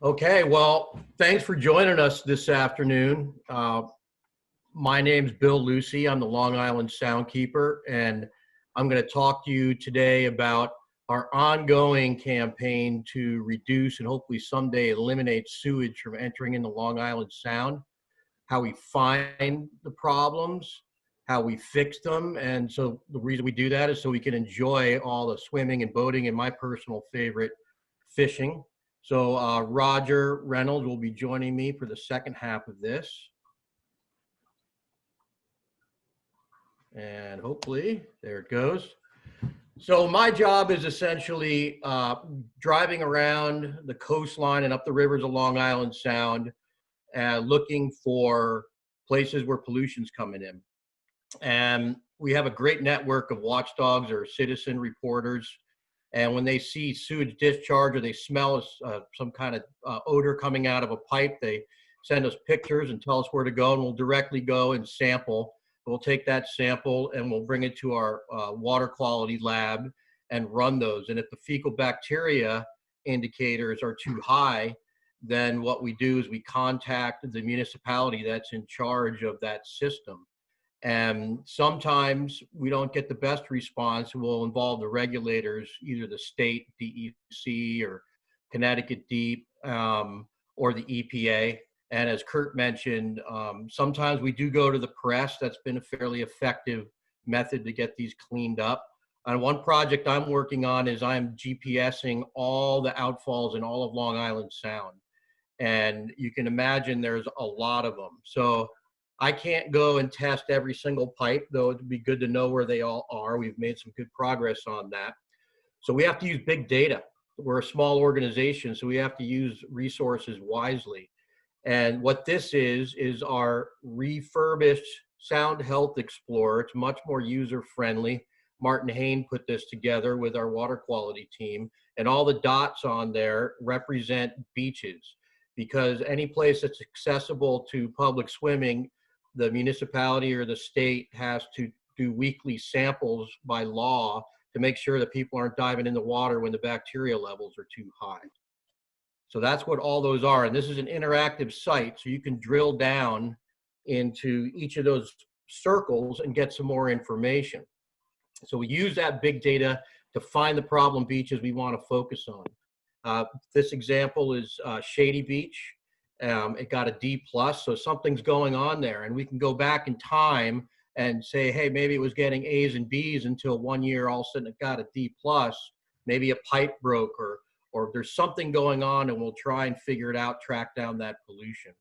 Okay, well, thanks for joining us this afternoon. My name's Bill Lucy. I'm the Long Island Soundkeeper, and I'm going to talk to you today about our ongoing campaign to reduce and hopefully someday eliminate sewage from entering into Long Island Sound, how we find the problems, how we fix them. And so the reason we do that is so we can enjoy all the swimming and boating and my personal favorite, fishing. So Roger Reynolds will be joining me for the second half of this. And hopefully, there it goes. So my job is essentially driving around the coastline and up the rivers of Long Island Sound, looking for places where pollution's coming in. And we have a great network of watchdogs or citizen reporters. And when they see sewage discharge or they smell some kind of odor coming out of a pipe, they send us pictures and tell us where to go, and we'll directly go and sample. We'll take that sample and we'll bring it to our water quality lab and run those. And if the fecal bacteria indicators are too high, then what we do is we contact the municipality that's in charge of that system. And sometimes we don't get the best response. We'll involve the regulators, either the state DEC or Connecticut DEEP or the EPA. And as Kurt mentioned, sometimes we do go to the press. That's been a fairly effective method to get these cleaned up. And one project I'm working on is I'm GPSing all the outfalls in all of Long Island Sound. And you can imagine there's a lot of them. So I can't go and test every single pipe, though it'd be good to know where they all are. We've made some good progress on that. So we have to use big data. We're a small organization, so we have to use resources wisely. And what this is our refurbished Sound Health Explorer. It's much more user-friendly. Martin Hain put this together with our water quality team, and all the dots on there represent beaches, because any place that's accessible to public swimming, the municipality or the state has to do weekly samples by law to make sure that people aren't diving in the water when the bacteria levels are too high. So that's what all those are. And this is an interactive site, so you can drill down into each of those circles and get some more information. So we use that big data to find the problem beaches we want to focus on. This example is Shady Beach. It got a D+, so something's going on there. And we can go back in time and say, hey, maybe it was getting A's and B's until one year all of a sudden it got a D+. Maybe a pipe broke or there's something going on, and we'll try and figure it out, track down that pollution.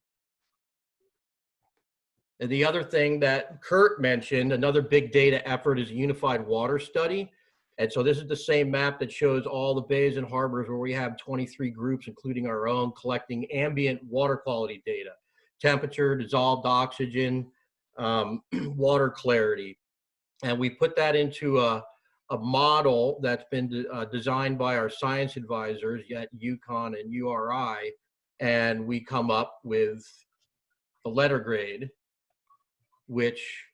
And the other thing that Kurt mentioned, another big data effort, is a unified water study. And so this is the same map that shows all the bays and harbors where we have 23 groups, including our own, collecting ambient water quality data: temperature, dissolved oxygen, water clarity. And we put that into a model that's been designed by our science advisors at UConn and URI. And we come up with the letter grade, which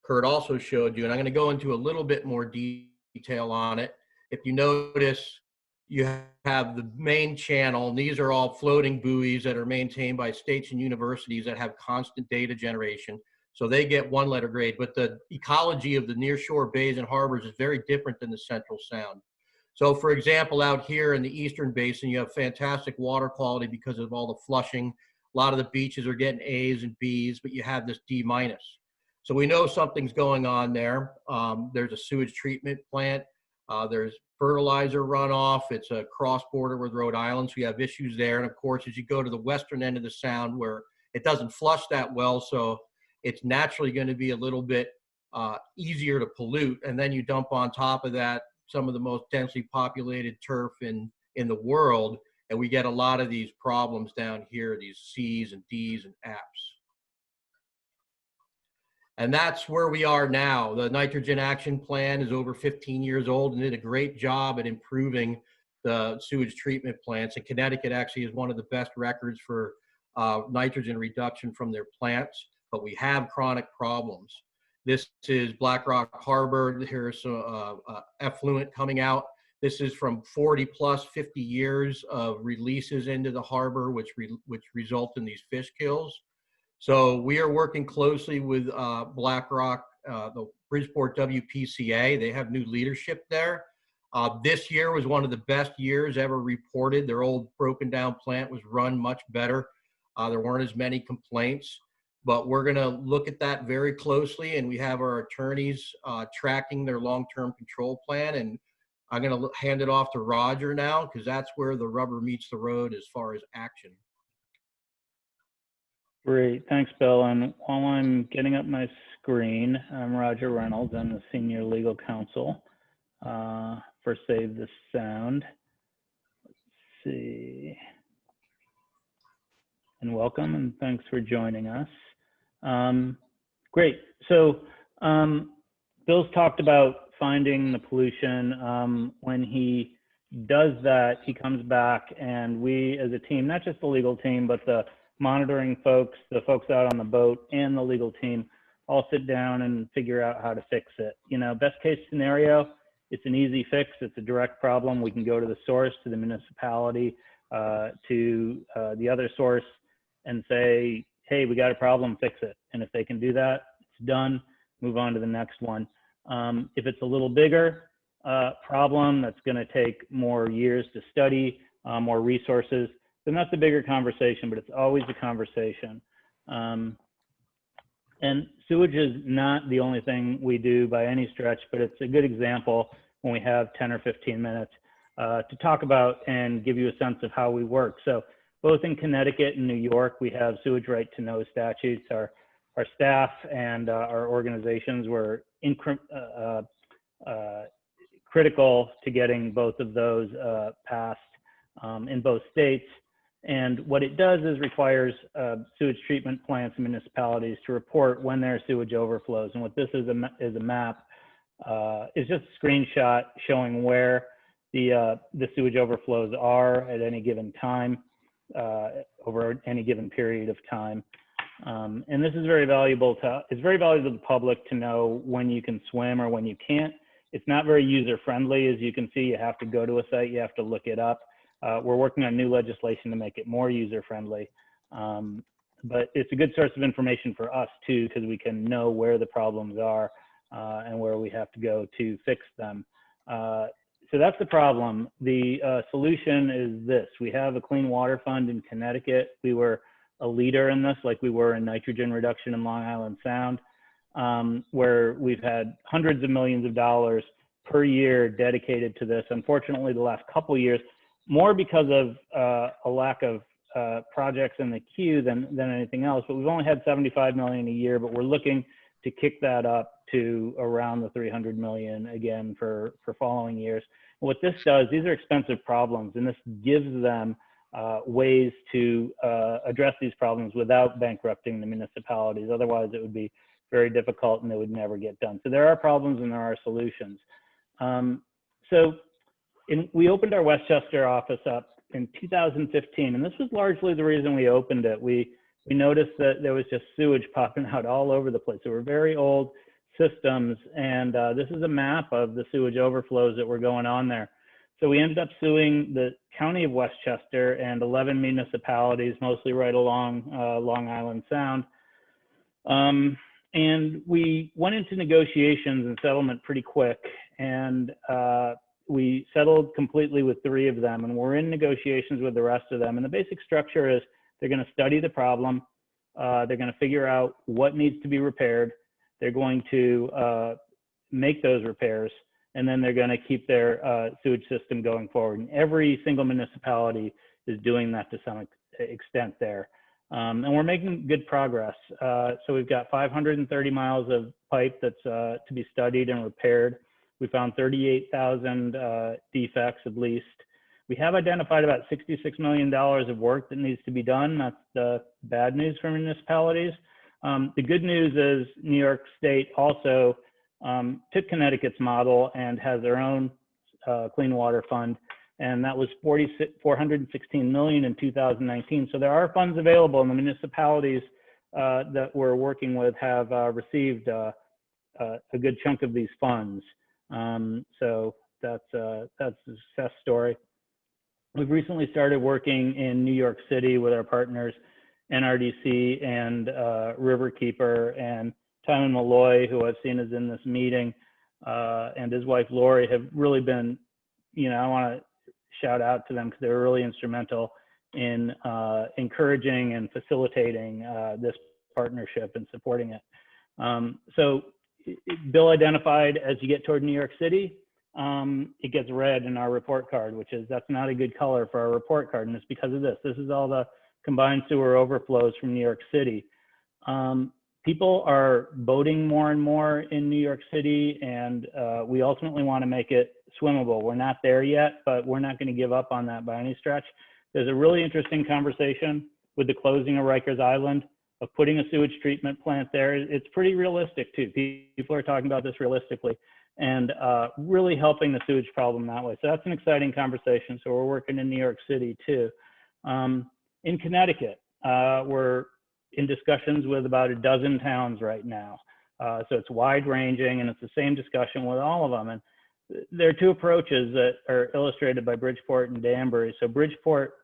Kurt also showed you. And I'm going to go into a little bit more detail on it. If you notice, you have the main channel, and these are all floating buoys that are maintained by states and universities that have constant data generation. So they get one letter grade, but the ecology of the nearshore bays and harbors is very different than the Central Sound. So for example, out here in the Eastern Basin, you have fantastic water quality because of all the flushing. A lot of the beaches are getting A's and B's, but you have this D-. So we know something's going on there. There's a sewage treatment plant. There's fertilizer runoff. It's a cross border with Rhode Island, so you have issues there. And of course, as you go to the western end of the Sound, where it doesn't flush that well, so it's naturally going to be a little bit easier to pollute. And then you dump on top of that some of the most densely populated turf in the world, and we get a lot of these problems down here, these C's and D's and F's. And that's where we are now. The Nitrogen Action Plan is over 15 years old and did a great job at improving the sewage treatment plants. And Connecticut actually is one of the best records for nitrogen reduction from their plants, but we have chronic problems. This is Blackrock Harbor. Here's some effluent coming out. This is from 40 plus 50 years of releases into the harbor, which result in these fish kills. So we are working closely with Blackrock, the Bridgeport WPCA. They have new leadership there. This year was one of the best years ever reported. Their old broken down plant was run much better. There weren't as many complaints, but we're going to look at that very closely, and we have our attorneys tracking their long-term control plan. And I'm going to hand it off to Roger now, because that's where the rubber meets the road as far as action. Great, thanks, Bill. And while I'm getting up my screen, I'm Roger Reynolds. I'm the Senior Legal Counsel for Save the Sound. Let's see. And welcome, and thanks for joining us. Great. So Bill's talked about finding the pollution. When he does that, he comes back, and we as a team, not just the legal team, but the monitoring folks, the folks out on the boat, and the legal team all sit down and figure out how to fix it. You know, best case scenario, it's an easy fix. It's a direct problem. We can go to the source, to the municipality, to the other source, and say, hey, we got a problem, fix it. And if they can do that, it's done, move on to the next one. If it's a little bigger problem that's gonna take more years to study, more resources, then that's a bigger conversation, but it's always a conversation. And sewage is not the only thing we do by any stretch, but it's a good example when we have 10 or 15 minutes to talk about and give you a sense of how we work. So both in Connecticut and New York, we have sewage right to know statutes. Our staff and our organizations were critical to getting both of those passed in both states. And what it does is requires sewage treatment plants and municipalities to report when their sewage overflows. And what this is a map, is just a screenshot showing where the sewage overflows are at any given time, over any given period of time. And this is very valuable to the public to know when you can swim or when you can't. It's not very user-friendly. As you can see, you have to go to a site, you have to look it up. We're working on new legislation to make it more user-friendly. But it's a good source of information for us too, because we can know where the problems are and where we have to go to fix them. So that's the problem. The solution is this. We have a clean water fund in Connecticut. We were a leader in this, like we were in nitrogen reduction in Long Island Sound, where we've had hundreds of millions of dollars per year dedicated to this. Unfortunately, the last couple of years, more because of a lack of projects in the queue than anything else, but we've only had 75 million a year, but we're looking to kick that up to around the 300 million again for following years. And what this does, these are expensive problems, and this gives them ways to address these problems without bankrupting the municipalities. Otherwise, it would be very difficult and they would never get done. So there are problems and there are solutions. We opened our Westchester office up in 2015, and this was largely the reason we opened it. We noticed that there was just sewage popping out all over the place. They were very old systems, and this is a map of the sewage overflows that were going on there. So we ended up suing the county of Westchester and 11 municipalities, mostly right along Long Island Sound. And we went into negotiations and settlement pretty quick, and we settled completely with 3 of them, and we're in negotiations with the rest of them. And the basic structure is they're going to study the problem. They're going to figure out what needs to be repaired. They're going to make those repairs, and then they're going to keep their sewage system going forward. And every single municipality is doing that to some extent there. And we're making good progress. So we've got 530 miles of pipe that's to be studied and repaired. We found 38,000 defects at least. We have identified about $66 million of work that needs to be done. That's the bad news for municipalities. The good news is New York State also took Connecticut's model and has their own clean water fund, and that was $416 million in 2019. So there are funds available, and the municipalities that we're working with have received a good chunk of these funds. So that's a success story. We've recently started working in New York City with our partners, NRDC and Riverkeeper, and Timon Malloy, who I've seen is in this meeting, and his wife Lori have really been, I want to shout out to them because they were really instrumental in encouraging and facilitating this partnership and supporting it. So Bill identified as you get toward New York City, it gets red in our report card, which is, that's not a good color for our report card. And it's because of this. This is all the combined sewer overflows from New York City. People are boating more and more in New York City, and we ultimately want to make it swimmable. We're not there yet, but we're not going to give up on that by any stretch. There's a really interesting conversation with the closing of Rikers Island, of putting a sewage treatment plant there. It's pretty realistic too. People are talking about this realistically, and really helping the sewage problem that way. So that's an exciting conversation. So we're working in New York City too. In Connecticut, we're in discussions with about a dozen towns right now. So it's wide ranging, and it's the same discussion with all of them. And there are two approaches that are illustrated by Bridgeport and Danbury. So Bridgeport,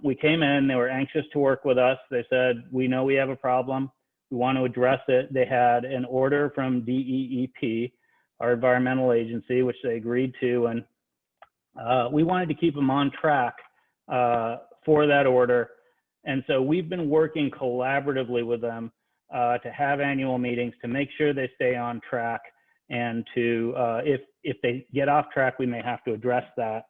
we came in, they were anxious to work with us. They said, we know we have a problem. We want to address it. They had an order from DEEP, our environmental agency, which they agreed to. And we wanted to keep them on track for that order. And so we've been working collaboratively with them to have annual meetings to make sure they stay on track, and to, if they get off track, we may have to address that.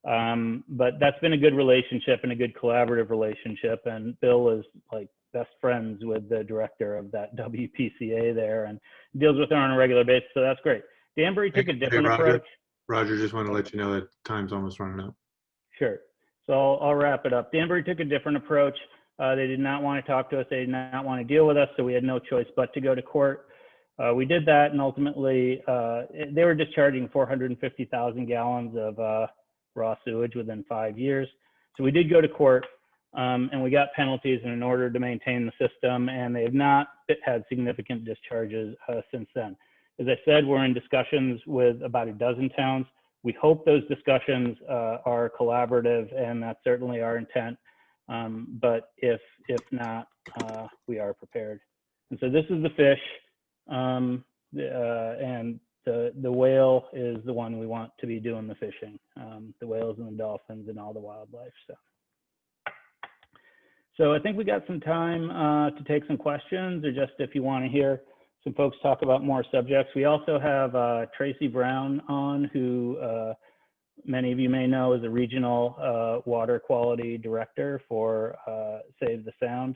But that's been a good relationship and a good collaborative relationship. And Bill is like best friends with the director of that WPCA there and deals with her on a regular basis. So that's great. Danbury took a different approach. Roger, just want to let you know that time's almost running out. Sure. So I'll wrap it up. Danbury took a different approach. They did not want to talk to us. They did not want to deal with us. So we had no choice but to go to court. We did that, and ultimately they were discharging 450,000 gallons of raw sewage within 5 years. So we did go to court, and we got penalties in order to maintain the system, and they have not had significant discharges since then. As I said, we're in discussions with about a dozen towns. We hope those discussions are collaborative, and that's certainly our intent. But if not, we are prepared. And so this is the fish, and the whale is the one we want to be doing the fishing. The whales and the dolphins and all the wildlife. So I think we got some time to take some questions, or just if you want to hear some folks talk about more subjects. We also have Tracy Brown on, who many of you may know is a regional water quality director for Save the Sound.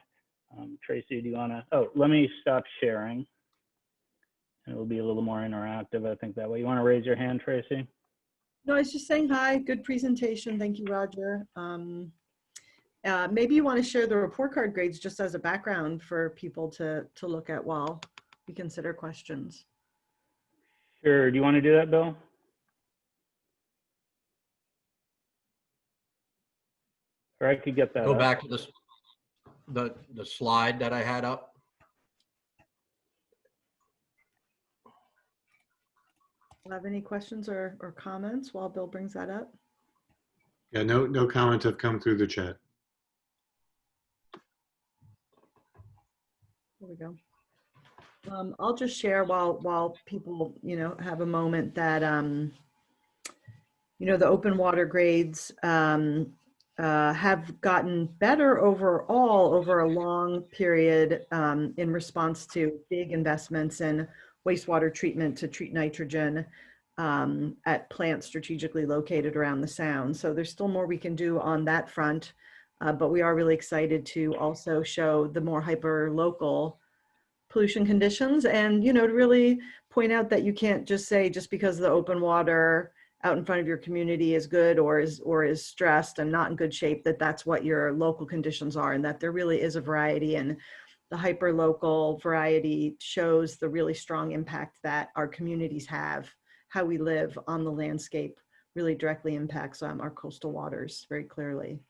Tracy, do you want to, let me stop sharing. And it'll be a little more interactive, I think, that way. You want to raise your hand, Tracy? No, I was just saying hi. Good presentation. Thank you, Roger. Maybe you want to share the report card grades just as a background for people to look at while we consider questions. Sure. Do you want to do that, Bill? Or I could get that Go up. back to the slide that I had up. Have any questions or comments while Bill brings that up? Yeah, no comments have come through the chat. There we go. I'll just share while people, have a moment that, the open water grades have gotten better overall over a long period in response to big investments in wastewater treatment to treat nitrogen at plants strategically located around the sound. So there's still more we can do on that front, but we are really excited to also show the more hyper-local pollution conditions, and to really point out that you can't just say just because the open water out in front of your community is good or is stressed and not in good shape, that's what your local conditions are, and that there really is a variety, and the hyper local variety shows the really strong impact that our communities have. How we live on the landscape really directly impacts our coastal waters very clearly.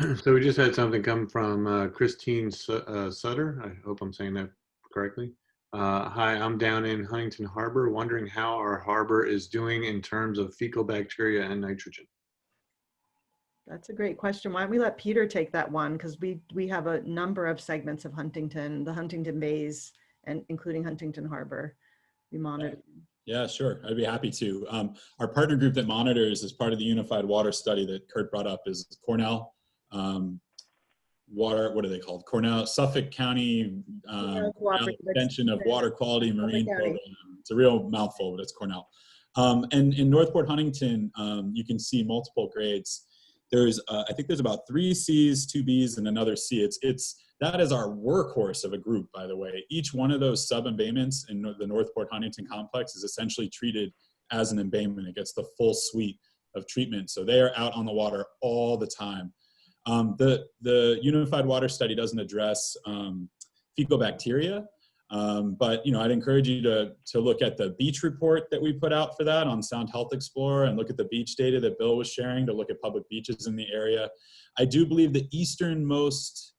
So we just had something come from Christine Sutter. I hope I'm saying that correctly. Hi, I'm down in Huntington Harbor, wondering how our harbor is doing in terms of fecal bacteria and nitrogen. That's a great question. Why don't we let Peter take that one? Because we have a number of segments of Huntington, the Huntington Bays, and including Huntington Harbor. We monitor. Yeah, sure. I'd be happy to. Our partner group that monitors as part of the Unified Water Study that Kurt brought up is Cornell Water. What are they called? Cornell, Suffolk County Cornell Extension of Water Quality Marine Program. It's a real mouthful, but it's Cornell. And in Northport Huntington, you can see multiple grades. There's, I think there's about 3 C's, 2 B's, and another C. That is our workhorse of a group, by the way. Each one of those sub-embayments in the Northport Huntington complex is essentially treated as an embayment. It gets the full suite of treatment. So they are out on the water all the time. The Unified Water Study doesn't address fecal bacteria, but I'd encourage you to look at the beach report that we put out for that on Sound Health Explorer, and look at the beach data that Bill was sharing to look at public beaches in the area. I do believe the easternmost,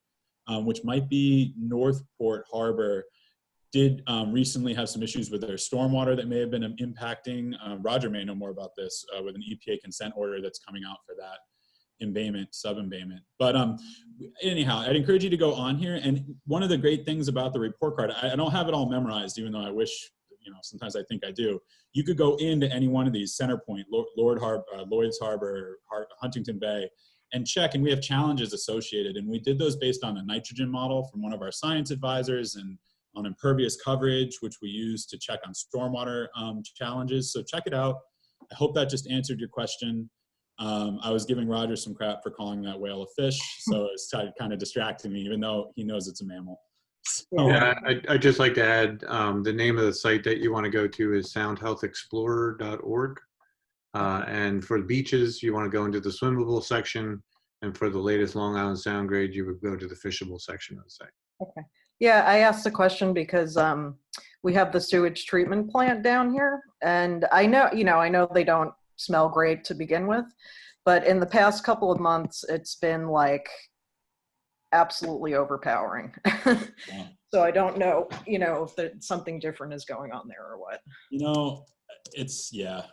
which might be Northport Harbor, did recently have some issues with their stormwater that may have been impacting. Roger may know more about this with an EPA consent order that's coming out for that embayment, sub-embayment. But anyhow, I'd encourage you to go on here. And one of the great things about the report card, I don't have it all memorized, even though I wish, sometimes I think I do. You could go into any one of these, Centerpoint, Lloyd's Harbor, Huntington Bay, and check, and we have challenges associated. And we did those based on a nitrogen model from one of our science advisors, and on impervious coverage, which we use to check on stormwater challenges. So check it out. I hope that just answered your question. I was giving Roger some crap for calling that whale a fish, so it's kind of distracting me, even though he knows it's a mammal. So, yeah, I'd just like to add the name of the site that you want to go to is soundhealthexplorer.org. And for the beaches, you want to go into the swimmable section. And for the latest Long Island Sound grade, you would go to the fishable section of the site. Okay. Yeah, I asked the question because we have the sewage treatment plant down here. And I know they don't smell great to begin with, but in the past couple of months, it's been like absolutely overpowering. yeah. So I don't know, if something different is going on there or what.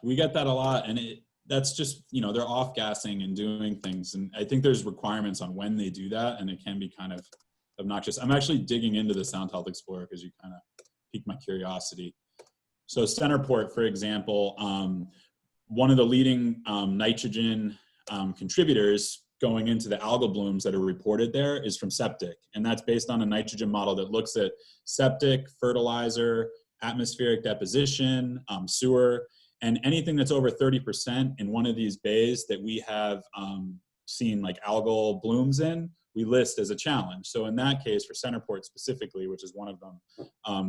We get that a lot, and that's just, they're off-gassing and doing things. And I think there's requirements on when they do that, and it can be kind of obnoxious. I'm actually digging into the Sound Health Explorer because you kind of piqued my curiosity. So Centerport, for example, one of the leading nitrogen contributors going into the algal blooms that are reported there is from septic. And that's based on a nitrogen model that looks at septic, fertilizer, atmospheric deposition, sewer, and anything that's over 30% in one of these bays that we have seen like algal blooms in, we list as a challenge. So in that case, for Centerport specifically, which is one of them,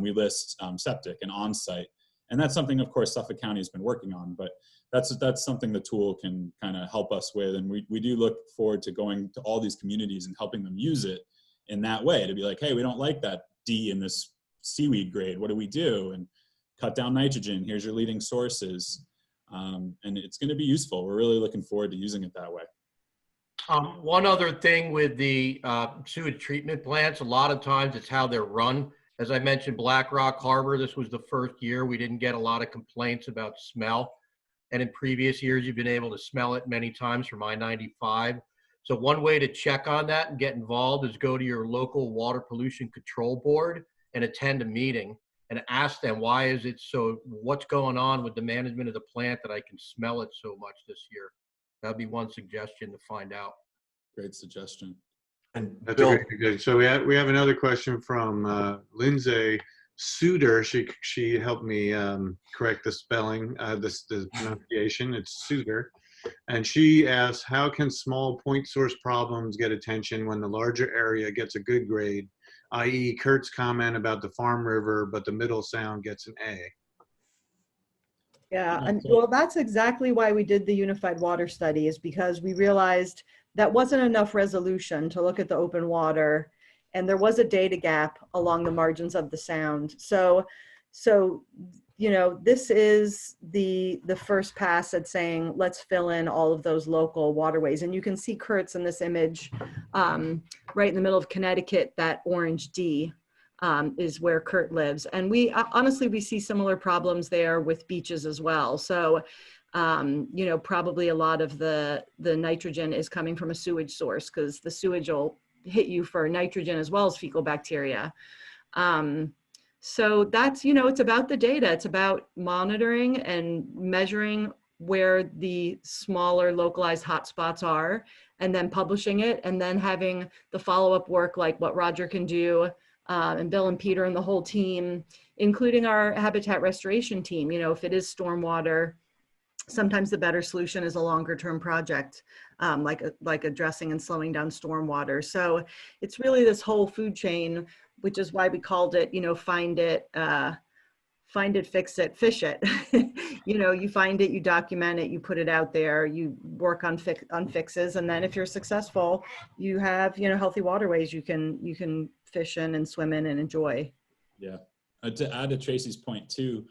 we list septic and on-site. And that's something, of course, Suffolk County has been working on, but that's something the tool can kind of help us with. And we do look forward to going to all these communities and helping them use it in that way, to be like, hey, we don't like that D in this seaweed grade. What do we do? And cut down nitrogen. Here's your leading sources. And it's going to be useful. We're really looking forward to using it that way. One other thing with the sewage treatment plants, a lot of times it's how they're run. As I mentioned, Blackrock Harbor, this was the first year we didn't get a lot of complaints about smell. And in previous years, you've been able to smell it many times from I-95. So one way to check on that and get involved is go to your local water pollution control board and attend a meeting and ask them, why is it so, what's going on with the management of the plant that I can smell it so much this year? That'd be one suggestion to find out. Great suggestion. And That's Bill, a great suggestion. So we have another question from Lindsay Suter. She helped me correct the spelling, the pronunciation. It's Suter. And she asks, how can small point source problems get attention when the larger area gets a good grade, i.e. Kurt's comment about the Farm River, but the Middle Sound gets an A? Yeah, and well, that's exactly why we did the Unified Water Study, is because we realized that wasn't enough resolution to look at the open water, and there was a data gap along the margins of the sound. So you know, this is the first pass at saying, let's fill in all of those local waterways. And you can see Kurt's in this image, right in the middle of Connecticut, that orange D is where Kurt lives. And we honestly, we see similar problems there with beaches as well. So, you know, probably a lot of the nitrogen is coming from a sewage source, because the sewage will hit you for nitrogen as well as fecal bacteria. So that's, you know, it's about the data. It's about monitoring and measuring where the smaller localized hotspots are, and then publishing it, and then having the follow-up work like what Roger can do, and Bill and Peter and the whole team, including our habitat restoration team. You know, if it is stormwater, sometimes the better solution is a longer term project, like addressing and slowing down stormwater. So it's really this whole food chain, which is why we called it, you know, find it, fix it, fish it. You know, you find it, you document it, you put it out there, you work on fixes, and then if you're successful, you have, you know, healthy waterways you can fish in and swim in and enjoy. Yeah. To add to Tracy's point too,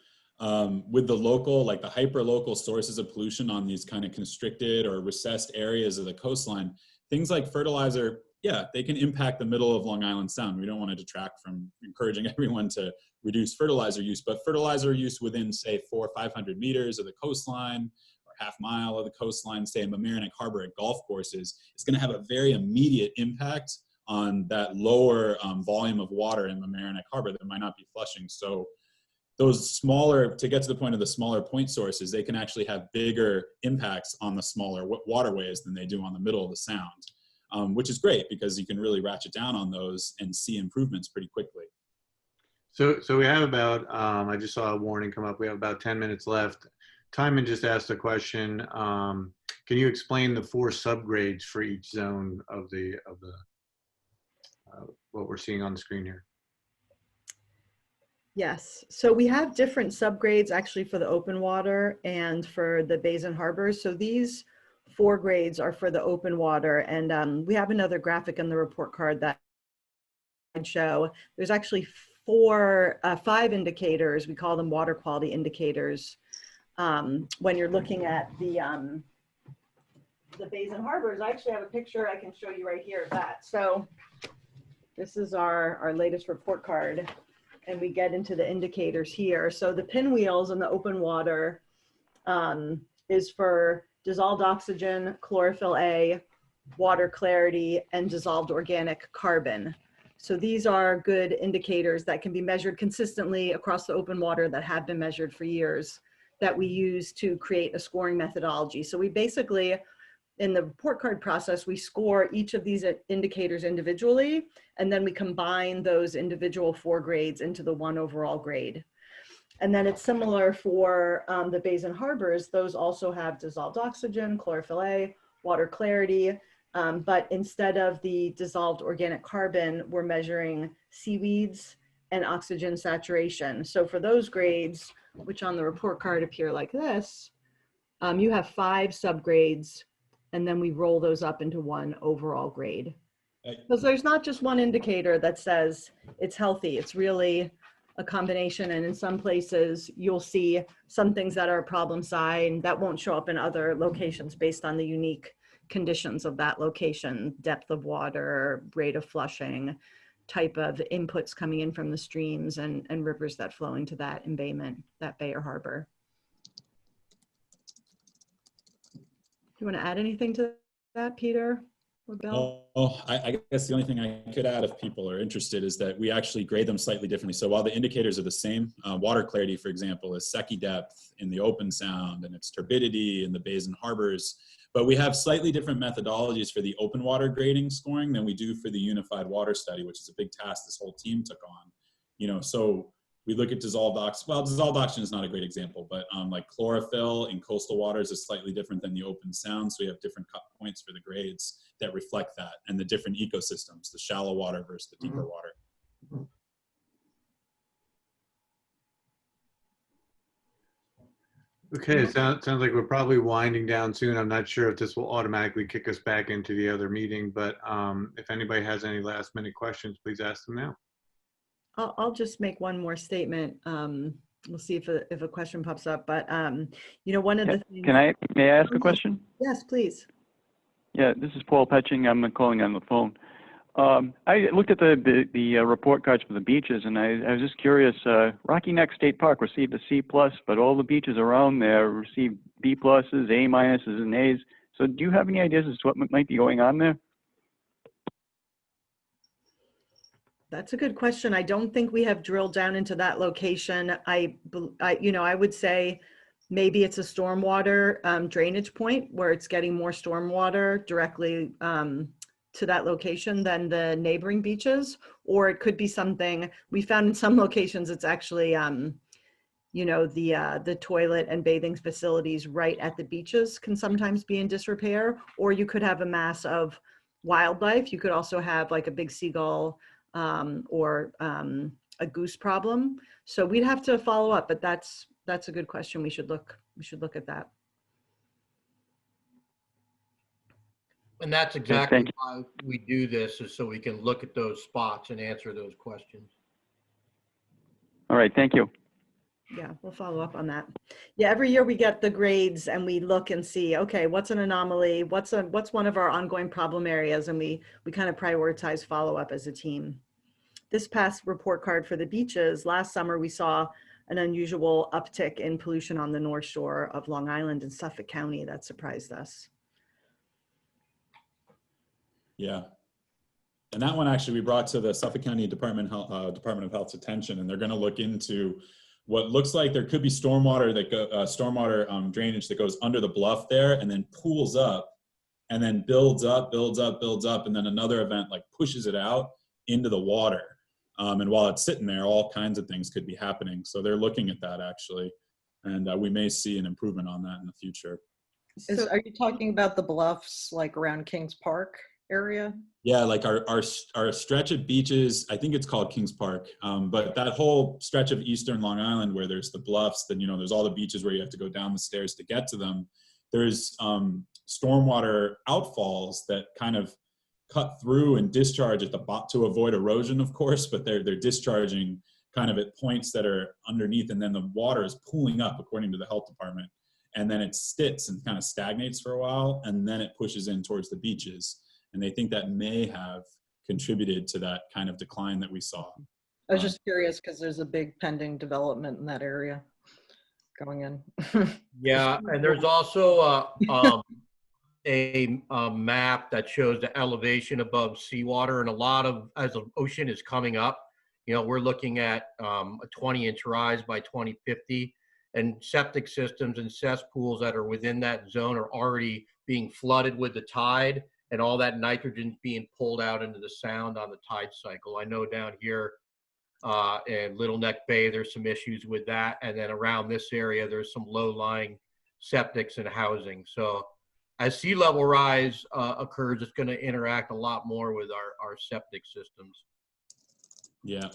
with the local, like the hyper local sources of pollution on these kind of constricted or recessed areas of the coastline, things like fertilizer, yeah, they can impact the middle of Long Island Sound. We don't want to detract from encouraging everyone to reduce fertilizer use, but fertilizer use within, say, 400 or 500 meters of the coastline, or half mile of the coastline, say in Mamaroneck Harbor at golf courses, is going to have a very immediate impact on that lower volume of water in Mamaroneck Harbor that might not be flushing. So those smaller, to get to the point of the smaller point sources, they can actually have bigger impacts on the smaller waterways than they do on the middle of the Sound, which is great because you can really ratchet down on those and see improvements pretty quickly. So we have about, I just saw a warning come up. We have about 10 minutes left. Timon just asked a question. Can you explain the 4 subgrades for each zone of the what we're seeing on the screen here? Yes, so we have different subgrades actually for the open water and for the bays and harbors. So these 4 grades are for the open water, and we have another graphic in the report card that I'd show. There's actually 5 indicators. We call them water quality indicators. When you're looking at the bays and harbors, I actually have a picture I can show you right here of that. So this is our latest report card, and we get into the indicators here. So the pinwheels in the open water is for dissolved oxygen, chlorophyll A, water clarity, and dissolved organic carbon. So these are good indicators that can be measured consistently across the open water, that have been measured for years, that we use to create a scoring methodology. So we basically, in the report card process, we score each of these indicators individually, and then we combine those individual 4 grades into the 1 overall grade. And then it's similar for the bays and harbors. Those also have dissolved oxygen, chlorophyll A, water clarity, but instead of the dissolved organic carbon, we're measuring seaweeds and oxygen saturation. So for those grades, which on the report card appear like this, you have 5 subgrades, and then we roll those up into 1 overall grade. Because there's not just one indicator that says it's healthy. It's really a combination, and in some places you'll see some things that are a problem sign that won't show up in other locations based on the unique conditions of that location: depth of water, rate of flushing, type of inputs coming in from the streams and rivers that flow into that embayment, that bay or harbor. Do you want to add anything to that, Peter or Bill? Oh, I guess the only thing I could add, if people are interested, is that we actually grade them slightly differently. So while the indicators are the same, water clarity, for example, is Secchi depth in the open sound, and it's turbidity in the bays and harbors. But we have slightly different methodologies for the open water grading scoring than we do for the unified water study, which is a big task this whole team took on. You know, so we look at dissolved oxygen. Well, dissolved oxygen is not a great example, but like chlorophyll in coastal waters is slightly different than the open sound. So we have different cut points for the grades that reflect that, and the different ecosystems, the shallow water versus the deeper water. Okay, it sounds like we're probably winding down soon. I'm not sure if this will automatically kick us back into the other meeting, but if anybody has any last minute questions, please ask them now. I'll just make one more statement. we'll see if a question pops up. But you know, one of the things. May I ask a question? Yes, please. Yeah, this is Paul Petching. I'm calling on the phone. I looked at the report cards for the beaches, and I was just curious. Rocky Neck State Park received a C+, but all the beaches around there received B+, A-, and A's. So do you have any ideas as to what might be going on there? That's a good question. I don't think we have drilled down into that location. You know, I would say maybe it's a stormwater drainage point where it's getting more stormwater directly to that location than the neighboring beaches, or it could be something we found in some locations. It's actually, you know, the toilet and bathing facilities right at the beaches can sometimes be in disrepair, or you could have a mass of wildlife. You could also have like a big seagull or a goose problem. So we'd have to follow up, but that's a good question. We should look at that. And that's exactly why we do this, is so we can look at those spots and answer those questions. All right, thank you. Yeah, we'll follow up on that. Yeah, every year we get the grades and we look and see, okay, what's an anomaly? What's one of our ongoing problem areas? And we kind of prioritize follow-up as a team. This past report card for the beaches, last summer we saw an unusual uptick in pollution on the North Shore of Long Island and Suffolk County. That surprised us. Yeah. And that one actually we brought to the Suffolk County Department of Health's attention, and they're going to look into what looks like there could be stormwater drainage that goes under the bluff there and then pools up and then builds up, and then another event like pushes it out into the water. And while it's sitting there, all kinds of things could be happening. So they're looking at that actually, and we may see an improvement on that in the future. Are you talking about the bluffs like around Kings Park area? Yeah, like our stretch of beaches, I think it's called Kings Park, but that whole stretch of eastern Long Island where there's the bluffs, then, you know, there's all the beaches where you have to go down the stairs to get to them. There's stormwater outfalls that kind of cut through and discharge at the bottom to avoid erosion, of course, but they're discharging kind of at points that are underneath, and then the water is pooling up according to the health department, and then it sits and kind of stagnates for a while, and then it pushes in towards the beaches. And they think that may have contributed to that kind of decline that we saw. I was just curious because there's a big pending development in that area going in. Yeah, and there's also a map that shows the elevation above seawater, and a lot of, as the ocean is coming up, you know, we're looking at a 20-inch rise by 2050, and septic systems and cesspools that are within that zone are already being flooded with the tide, and all that nitrogen being pulled out into the sound on the tide cycle. I know down here in Little Neck Bay, there's some issues with that. And then around this area, there's some low-lying septics and housing. So as sea level rise occurs, it's gonna interact a lot more with our septic systems. Yeah.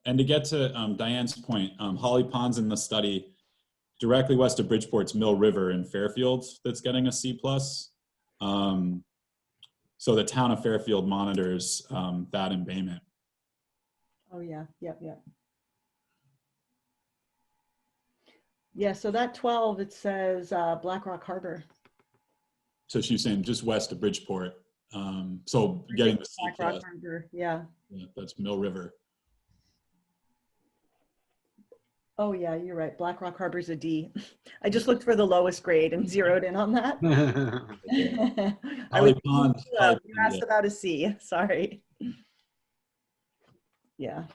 And to get to Diane's point, Holly Pond's in the study directly west of Bridgeport's Mill River in Fairfield that's getting a C+. So the town of Fairfield monitors that embayment. Oh yeah, yep. Yeah, so that 12, it says Blackrock Harbor. So she's saying just west of Bridgeport. So getting the C+. Blackrock Harbor, yeah. Yeah, that's Mill River. Oh yeah, you're right. Blackrock Harbor's a D. I just looked for the lowest grade and zeroed in on that. You asked about a C, sorry. Yeah.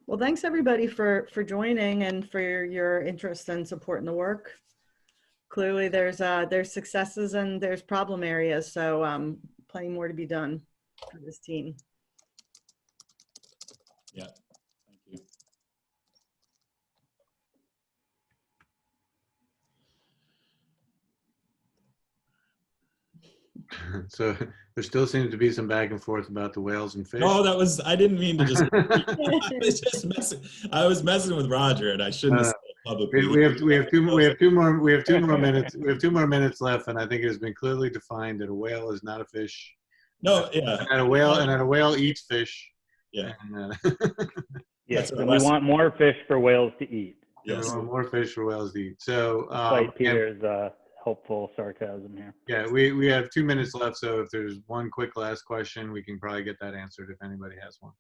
Well, thanks everybody for joining and for your interest and support in the work. Clearly there's successes and there's problem areas, so plenty more to be done for this team. Yeah. Thank you. So there still seems to be some back and forth about the whales and fish. No, I didn't mean to just, I was messing with Roger, and I shouldn't have said it publicly. We have two more minutes left, and I think it has been clearly defined that a whale is not a fish. No, yeah. And a whale eats fish. Yeah. And, Yeah, That's our And we lesson. want more fish for whales to eat, And we Yes. want more fish for whales to eat. So, despite Peter's hopeful sarcasm here. yeah, we have 2 minutes left. So if there's one quick last question, we can probably get that answered if anybody has one.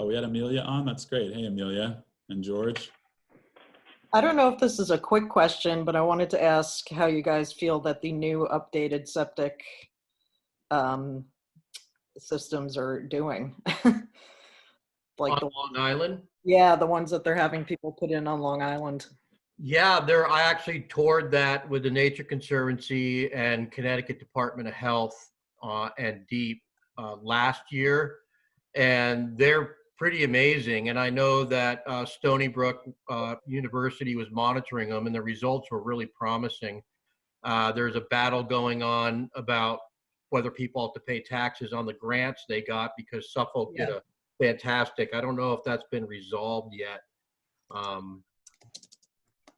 Oh, we had Amelia on. That's great. Hey, Amelia and George. I don't know if this is a quick question, but I wanted to ask how you guys feel that the new updated septic systems are doing. Like On Long Island? yeah, the ones that they're having people put in on Long Island. Yeah, I actually toured that with the Nature Conservancy and Connecticut Department of Health and DEEP last year, and they're pretty amazing. And I know that Stony Brook University was monitoring them, and the results were really promising. There's a battle going on about whether people have to pay taxes on the grants they got because Suffolk did a fantastic. I don't know if that's been resolved yet.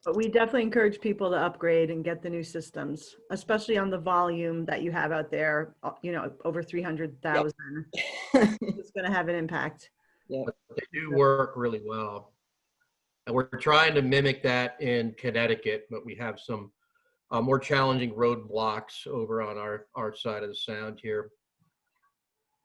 But we definitely encourage people to upgrade and get the new systems, especially on the volume that you have out there, you know, over 300,000. It's going to have an impact. Yeah. But they do work really well. And we're trying to mimic that in Connecticut, but we have some more challenging roadblocks over on our side of the sound here.